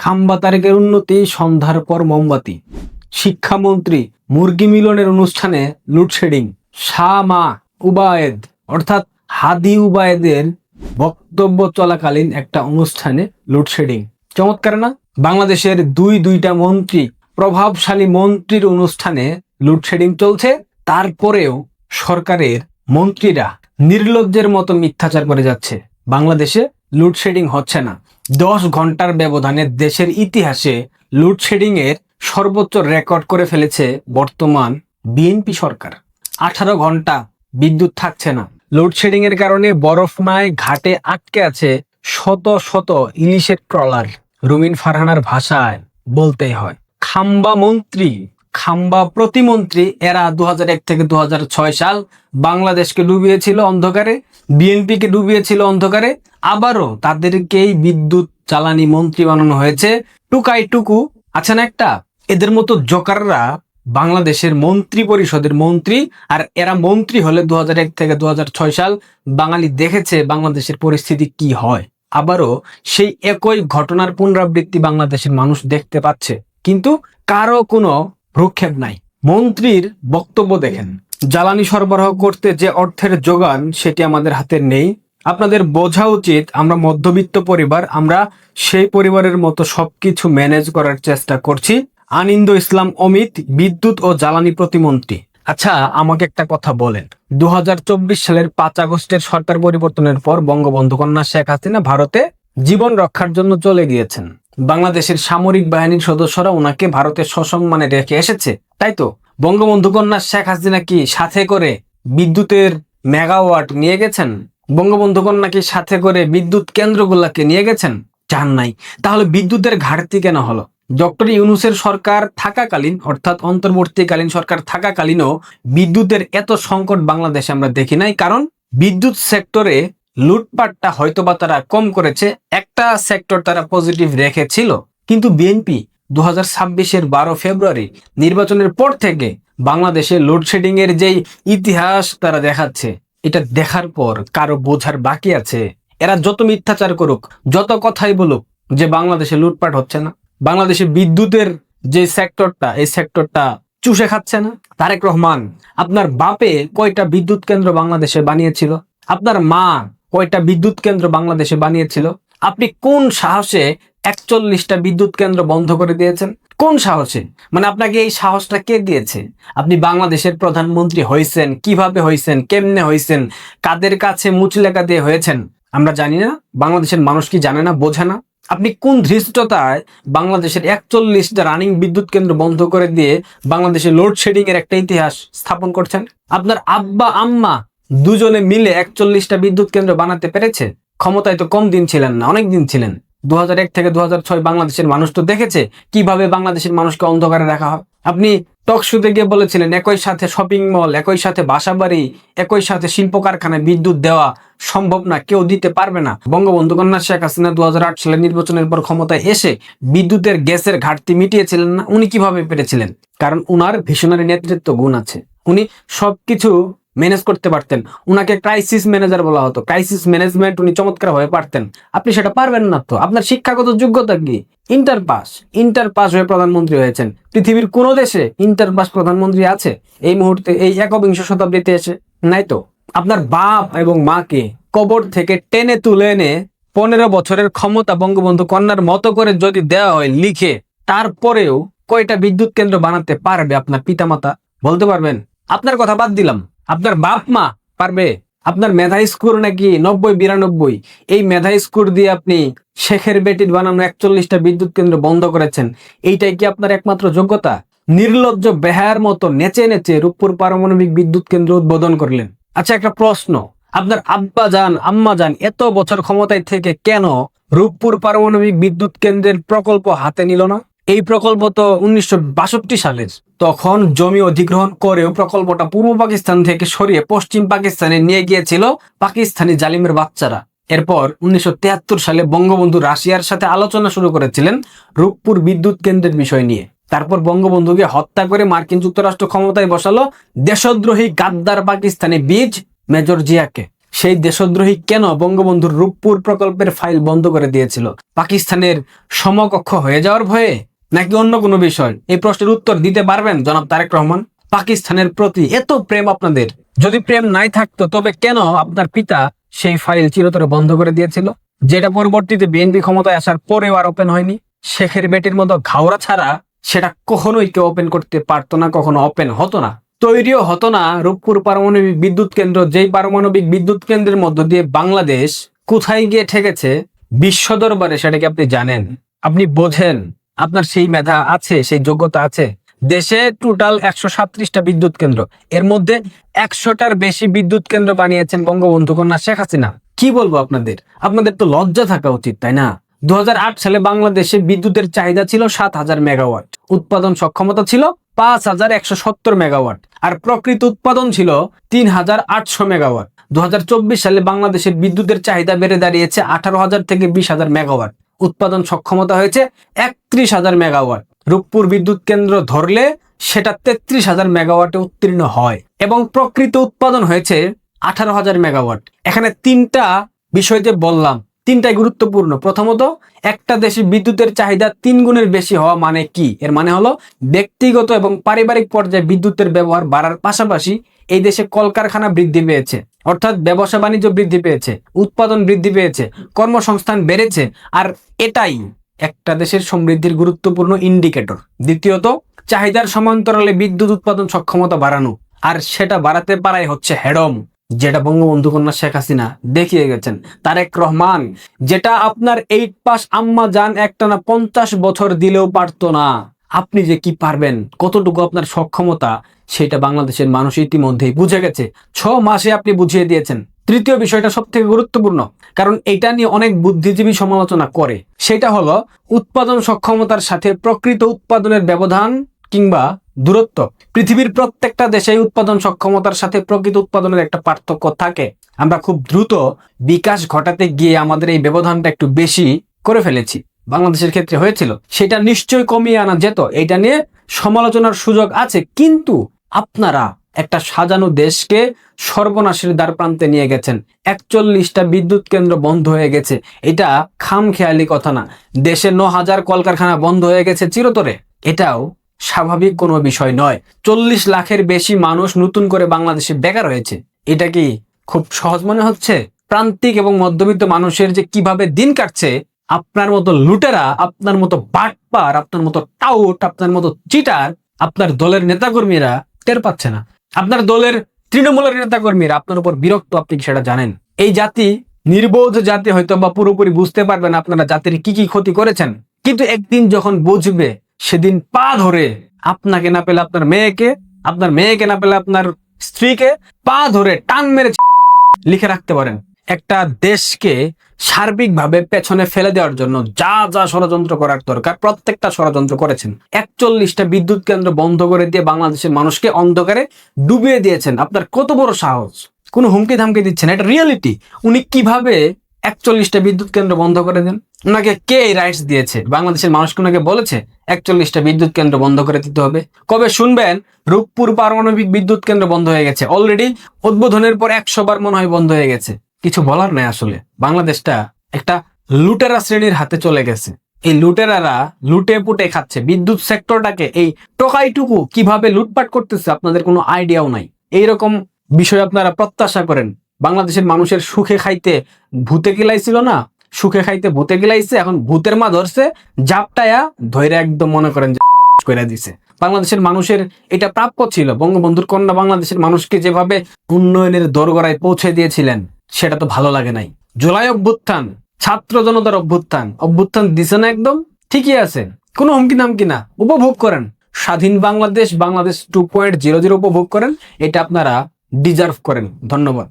খাম্বা তারেকের উন্নতি, সন্ধ্যার পর মোমবাতি। শিক্ষামন্ত্রী মুরগি মিলনের অনুষ্ঠানে লোডশেডিং। শাহ মা উবায়েদ অর্থাৎ হাদি উবায়েদের বক্তব্য চলাকালীন একটা অনুষ্ঠানে লোডশেডিং। চমৎকার না? বাংলাদেশের দুইটা মন্ত্রী, প্রভাবশালী মন্ত্রীর অনুষ্ঠানে লোডশেডিং চলছে, তারপরেও সরকারের মন্ত্রীরা নির্লজ্জের মতো মিথ্যাচার করে যাচ্ছে। বাংলাদেশে লোডশেডিং হচ্ছে না। 10 ঘন্টার ব্যবধানে দেশের ইতিহাসে লোডশেডিং এর সর্বোচ্চ রেকর্ড করে ফেলেছে বর্তমান বিএনপি সরকার। 18 ঘন্টা বিদ্যুৎ থাকছে না। লোডশেডিং এর কারণে বরফময় ঘাটে আটকে আছে শত শত ইলিশের ট্রলার। রুমিন ফারহানার ভাষায় বলতেই হয়, খাম্বা মন্ত্রী, খাম্বা প্রতিমন্ত্রী এরা 2001 থেকে 2006 সাল বাংলাদেশকে ডুবিয়েছিল অন্ধকারে, বিএনপিকে ডুবিয়েছিল অন্ধকারে, আবারও তাদেরকেই বিদ্যুৎ জ্বালানি মন্ত্রী বানানো হয়েছে। টুকাই টুকু আছে না একটা, এদের মতো জোকাররা বাংলাদেশের মন্ত্রী পরিষদের মন্ত্রী। আর এরা মন্ত্রী হলে 2001 থেকে 2006 সাল বাঙালি দেখেছে বাংলাদেশের পরিস্থিতি কি হয়। আবারও সেই একই ঘটনার পুনরাবৃত্তি বাংলাদেশের মানুষ দেখতে পাচ্ছে, কিন্তু কারো কোনো ভ্রুক্ষেপ নাই। মন্ত্রীর বক্তব্য দেখেন, জ্বালানি সরবরাহ করতে যে অর্থের যোগান সেটি আমাদের হাতে নেই। আপনাদের বোঝা উচিত আমরা মধ্যবিত্ত পরিবার, আমরা সেই পরিবারের মতো সবকিছু ম্যানেজ করার চেষ্টা করছি। আনিন্দ ইসলাম অমিত, বিদ্যুৎ ও জ্বালানি প্রতিমন্ত্রী। আচ্ছা, আমাকে একটা কথা বলেন, 2024 সালের 5 আগস্টের সরকার পরিবর্তনের পর বঙ্গবন্ধু কন্যা শেখ হাসিনা ভারতে জীবন রক্ষার জন্য চলে গিয়েছেন। বাংলাদেশের সামরিক বাহিনীর সদস্যরা ওনাকে ভারতে সসম্মানে রেখে এসেছে, তাই তো? বঙ্গবন্ধু কন্যা শেখ হাসিনা কি সাথে করে বিদ্যুতের মেগাওয়াট নিয়ে গেছেন? বঙ্গবন্ধু কন্যা কি সাথে করে বিদ্যুৎ কেন্দ্রগুলোকে নিয়ে গেছেন? যান নাই। তাহলে বিদ্যুতের ঘাটতি কেন হলো? ডক্টর ইউনূসের সরকার থাকাকালীন, অর্থাৎ অন্তর্বর্তীকালীন সরকার থাকাকালীনও বিদ্যুতের এত সংকট বাংলাদেশে আমরা দেখি নাই। কারণ বিদ্যুৎ সেক্টরে লুটপাটটা হয়তোবা তারা কম করেছে, একটা সেক্টর তারা পজিটিভ রেখেছিল। কিন্তু বিএনপি 2026-এর 12 ফেব্রুয়ারি নির্বাচনের পর থেকে বাংলাদেশে লোডশেডিং এর যেই ইতিহাস তারা দেখাচ্ছে, এটা দেখার পর কারো বোঝার বাকি আছে? এরা যত মিথ্যাচার করুক, যত কথাই বলুক যে বাংলাদেশে লুটপাট হচ্ছে না, বাংলাদেশে বিদ্যুতের যে সেক্টরটা, এই সেক্টরটা চুষে খাচ্ছে না। তারেক রহমান, আপনার বাপে কয়টা বিদ্যুৎ কেন্দ্র বাংলাদেশে বানিয়েছিল? আপনার মা কয়টা বিদ্যুৎ কেন্দ্র বাংলাদেশে বানিয়েছিল? আপনি কোন সাহসে 41টা বিদ্যুৎ কেন্দ্র বন্ধ করে দিয়েছেন? কোন সাহসে? মানে আপনাকে এই সাহসটা কে দিয়েছে? আপনি বাংলাদেশের প্রধানমন্ত্রী হয়েছেন, কিভাবে হয়েছেন, কেমনে হয়েছেন, কাদের কাছে মুচলেকা দিয়ে হয়েছেন আমরা জানি না? বাংলাদেশের মানুষ কি জানে না, বোঝে না? আপনি কোন ধৃষ্টতায় বাংলাদেশের 41টা রানিং বিদ্যুৎ কেন্দ্র বন্ধ করে দিয়ে বাংলাদেশে লোডশেডিং এর একটা ইতিহাস স্থাপন করছেন? আপনার আব্বা আম্মা দুজনে মিলে 41টা বিদ্যুৎ কেন্দ্র বানাতে পেরেছে? ক্ষমতায় তো কম দিন ছিলেন না, অনেক দিন ছিলেন। 2001 থেকে 2006 বাংলাদেশের মানুষ তো দেখেছে কিভাবে বাংলাদেশের মানুষকে অন্ধকারে রাখা হয়। আপনি টক শোতে গিয়ে বলেছিলেন একই সাথে শপিং মল, একই সাথে বাসাবাড়ি, একই সাথে শিল্প কারখানায় বিদ্যুৎ দেওয়া সম্ভব না, কেউ দিতে পারবে না। বঙ্গবন্ধু কন্যা শেখ হাসিনা 2008 সালের নির্বাচনের পর ক্ষমতায় এসে বিদ্যুতের গ্যাসের ঘাটতি মিটিয়েছিলেন না? উনি কিভাবে পেরেছিলেন? কারণ উনার ভিশনারি নেতৃত্ব গুণ আছে, উনি সবকিছু ম্যানেজ করতে পারতেন। উনাকে ক্রাইসিস ম্যানেজার বলা হতো, ক্রাইসিস ম্যানেজমেন্ট উনি চমৎকার ভাবে পারতেন। আপনি সেটা পারবেন না তো। আপনার শিক্ষাগত যোগ্যতা কি? ইন্টার পাস হয়ে প্রধানমন্ত্রী হয়েছেন। পৃথিবীর কোন দেশে ইন্টার পাস প্রধানমন্ত্রী আছে এই মুহূর্তে, এই 21শ শতাব্দীতে এসে? নাই তো। আপনার বাপ এবং মাকে কবর থেকে টেনে তুলে এনে 15 বছরের ক্ষমতা বঙ্গবন্ধু কন্যার মতো করে যদি দেওয়া হয় লিখে, তারপরেও কয়টা বিদ্যুৎ কেন্দ্র বানাতে পারবে আপনার পিতামাতা? বলতে পারবেন? আপনার কথা বাদ দিলাম, আপনার বাপ মা পারবে? আপনার মেধা স্কোর নাকি 90-92, এই মেধা স্কোর দিয়ে আপনি শেখের বেটির বানানো 41টা বিদ্যুৎ কেন্দ্র বন্ধ করেছেন। এইটাই কি আপনার একমাত্র যোগ্যতা? নির্লজ্জ বেহায়ার মতো নেচে নেচে রূপপুর পারমাণবিক বিদ্যুৎ কেন্দ্র উদ্বোধন করলেন। আচ্ছা, একটা প্রশ্ন, আপনার আব্বা যান আম্মা যান এত বছর ক্ষমতায় থেকে কেন রূপপুর পারমাণবিক বিদ্যুৎ কেন্দ্রের প্রকল্প হাতে নিল না? এই প্রকল্প তো 1962 সালের। তখন জমি অধিগ্রহণ করেও প্রকল্পটা পূর্ব পাকিস্তান থেকে সরিয়ে পশ্চিম পাকিস্তানে নিয়ে গিয়েছিল পাকিস্তানি জালিমের বাচ্চারা। এরপর 1973 সালে বঙ্গবন্ধু রাশিয়ার সাথে আলোচনা শুরু করেছিলেন রূপপুর বিদ্যুৎ কেন্দ্রের বিষয় নিয়ে। তারপর বঙ্গবন্ধুকে হত্যা করে মার্কিন যুক্তরাষ্ট্র ক্ষমতায় বসালো দেশদ্রোহী গাদ্দার পাকিস্তানি বীজ মেজর জিয়াকে। সেই দেশদ্রোহী কেন বঙ্গবন্ধুর রূপপুর প্রকল্পের ফাইল বন্ধ করে দিয়েছিল? পাকিস্তানের সমকক্ষ হয়ে যাওয়ার ভয়ে, নাকি অন্য কোনো বিষয়? এই প্রশ্নের উত্তর দিতে পারবেন জনাব তারেক রহমান? পাকিস্তানের প্রতি এত প্রেম আপনাদের, যদি প্রেম নাই থাকতো তবে কেন আপনার পিতা সেই ফাইল চিরতরে বন্ধ করে দিয়েছিল, যেটা পরবর্তীতে বিএনপি ক্ষমতায় আসার পরেও আর ওপেন হয়নি? শেখের বেটির মতো ঘাওড়া ছাড়া সেটা কখনোই কেউ ওপেন করতে পারতো না, কখনো ওপেন হতো না, তৈরিও হতো না। রূপপুর পারমাণবিক বিদ্যুৎ কেন্দ্র, যেই পারমাণবিক বিদ্যুৎ কেন্দ্রের মধ্য দিয়ে বাংলাদেশ কোথায় গিয়ে ঠেকেছে বিশ্ব দরবারে, সেটা কি আপনি জানেন? আপনি বোঝেন? আপনার সেই মেধা আছে, সেই যোগ্যতা আছে? দেশে টোটাল 137টা বিদ্যুৎ কেন্দ্র, এর মধ্যে 100টার বেশি বিদ্যুৎ কেন্দ্র বানিয়েছেন বঙ্গবন্ধু কন্যা শেখ হাসিনা। কি বলবো আপনাদের? আপনাদের তো লজ্জা থাকা উচিত, তাই না? 2008 সালে বাংলাদেশে বিদ্যুতের চাহিদা ছিল 7,000 মেগাওয়াট, উৎপাদন সক্ষমতা ছিল 5,170 মেগাওয়াট, আর প্রকৃত উৎপাদন ছিল 3,800 মেগাওয়াট। 2024 সালে বাংলাদেশের বিদ্যুতের চাহিদা বেড়ে দাঁড়িয়েছে 18,000 থেকে 20,000 মেগাওয়াট, উৎপাদন সক্ষমতা হয়েছে 31,000 মেগাওয়াট। রূপপুর বিদ্যুৎ কেন্দ্র ধরলে সেটা 33,000 মেগাওয়াটে উত্তীর্ণ হয় এবং প্রকৃত উৎপাদন হয়েছে 18,000 মেগাওয়াট। এখানে তিনটা বিষয় যে বললাম, তিনটাই গুরুত্বপূর্ণ। প্রথমত, একটা দেশে বিদ্যুতের চাহিদা 3 গুণের বেশি হওয়া মানে কি? এর মানে হলো ব্যক্তিগত এবং পারিবারিক পর্যায়ে বিদ্যুতের ব্যবহার বাড়ার পাশাপাশি এই দেশে কলকারখানা বৃদ্ধি পেয়েছে, অর্থাৎ ব্যবসা বাণিজ্য বৃদ্ধি পেয়েছে, উৎপাদন বৃদ্ধি পেয়েছে, কর্মসংস্থান বেড়েছে, আর এটাই একটা দেশের সমৃদ্ধির গুরুত্বপূর্ণ ইন্ডিকেটর। দ্বিতীয়ত, চাহিদার সমান্তরালে বিদ্যুৎ উৎপাদন সক্ষমতা বাড়ানো, আর সেটা বাড়াতে পারাই হচ্ছে হেডম, যেটা বঙ্গবন্ধু কন্যা শেখ হাসিনা দেখিয়ে গেছেন। তারেক রহমান, যেটা আপনার 8 পাস আম্মা জান একটানা 50 বছর দিলেও পারতো না, আপনি যে কি পারবেন, কতটুকু আপনার সক্ষমতা, সেটা বাংলাদেশের মানুষ ইতিমধ্যেই বুঝে গেছে। 6 মাসে আপনি বুঝিয়ে দিয়েছেন। তৃতীয় বিষয়টা সব থেকে গুরুত্বপূর্ণ, কারণ এটা নিয়ে অনেক বুদ্ধিজীবী সমালোচনা করে, সেটা হলো উৎপাদন সক্ষমতার সাথে প্রকৃত উৎপাদনের ব্যবধান কিংবা দূরত্ব। পৃথিবীর প্রত্যেকটা দেশে উৎপাদন সক্ষমতার সাথে প্রকৃত উৎপাদনের একটা পার্থক্য থাকে। আমরা খুব দ্রুত বিকাশ ঘটাতে গিয়ে আমাদের এই ব্যবধানটা একটু বেশি করে ফেলেছি। বাংলাদেশের ক্ষেত্রে হয়েছিল, সেটা নিশ্চয়ই কমিয়ে আনা যেত, এটা নিয়ে সমালোচনার সুযোগ আছে। কিন্তু আপনারা একটা সাজানো দেশকে সর্বনাশের দ্বার প্রান্তে নিয়ে গেছেন। 41টা বিদ্যুৎ কেন্দ্র বন্ধ হয়ে গেছে, এটা খামখেয়ালি কথা না। দেশে 9,000 কলকারখানা বন্ধ হয়ে গেছে চিরতরে, এটাও স্বাভাবিক কোনো বিষয় নয়। 40 লাখের বেশি মানুষ নতুন করে বাংলাদেশে বেকার হয়েছে, এটা কি খুব সহজ মনে হচ্ছে? প্রান্তিক এবং মধ্যবিত্ত মানুষের যে কিভাবে দিন কাটছে, আপনার মতো লুটেরা, আপনার মতো বাটপার, আপনার মতো টাউট, আপনার মতো চিটার, আপনার দলের নেতাকর্মীরা টের পাচ্ছে না। আপনার দলের তৃণমূলের নেতাকর্মীরা আপনার উপর বিরক্ত, আপনি কি সেটা জানেন? এই জাতি, নির্বোধ জাতি হয়তো বা পুরোপুরি বুঝতে পারবে না আপনারা জাতির কি কি ক্ষতি করেছেন, কিন্তু একদিন যখন বুঝবে, সেদিন পা ধরে আপনাকে না পেলে আপনার মেয়েকে, আপনার মেয়েকে না পেলে আপনার স্ত্রীকে পা ধরে টান মেরে লিখে রাখতে পারেন। একটা দেশকে সার্বিকভাবে পেছনে ফেলে দেওয়ার জন্য যা যা ষড়যন্ত্র করার দরকার, প্রত্যেকটা ষড়যন্ত্র করেছেন। 41টা বিদ্যুৎ কেন্দ্র বন্ধ করে দিয়ে বাংলাদেশের মানুষকে অন্ধকারে ডুবিয়ে দিয়েছেন। আপনার কত বড় সাহস! কোনো হুমকি ধামকি দিচ্ছেন, এটা রিয়েলিটি। উনি কিভাবে 41টা বিদ্যুৎ কেন্দ্র বন্ধ করে দেন? ওনাকে কে এই রাইটস দিয়েছে? বাংলাদেশের মানুষকে ওনাকে বলেছে 41টা বিদ্যুৎ কেন্দ্র বন্ধ করে দিতে হবে? কবে শুনবেন রূপপুর পারমাণবিক বিদ্যুৎ কেন্দ্র বন্ধ হয়ে গেছে? অলরেডি উদ্বোধনের পর 100 বার মনে হয় বন্ধ হয়ে গেছে। কিছু বলার নাই আসলে। বাংলাদেশটা একটা লুটেরা শ্রেণীর হাতে চলে গেছে। এই লুটেরারা লুটে পুটে খাচ্ছে বিদ্যুৎ সেক্টরটাকে। এই টোকাইটুকু কিভাবে লুটপাট করতেছে আপনাদের কোনো আইডিয়াও নাই। এইরকম বিষয় আপনারা প্রত্যাশা করেন? বাংলাদেশের মানুষের সুখে খাইতে ভূতে গিলাইছিল না, সুখে খাইতে ভূতে গিলাইছে, এখন ভূতের মা ধরছে, জাপটায়া ধৈর্য একদম মনে করেন যে করে দিছে। বাংলাদেশের মানুষের এটা প্রাপ্য ছিল। বঙ্গবন্ধুর কন্যা বাংলাদেশের মানুষকে যেভাবে উন্নয়নের দোরগোড়ায় পৌঁছে দিয়েছিলেন, সেটা তো ভালো লাগে নাই। জুলাই অভ্যুত্থান, ছাত্র জনতার অভ্যুত্থান দিছে না, একদম ঠিকই আছে, কোনো হুমকি নামকি না। উপভোগ করেন স্বাধীন বাংলাদেশ, বাংলাদেশ 2.00 উপভোগ করেন, এটা আপনারা ডিজার্ভ করেন। ধন্যবাদ।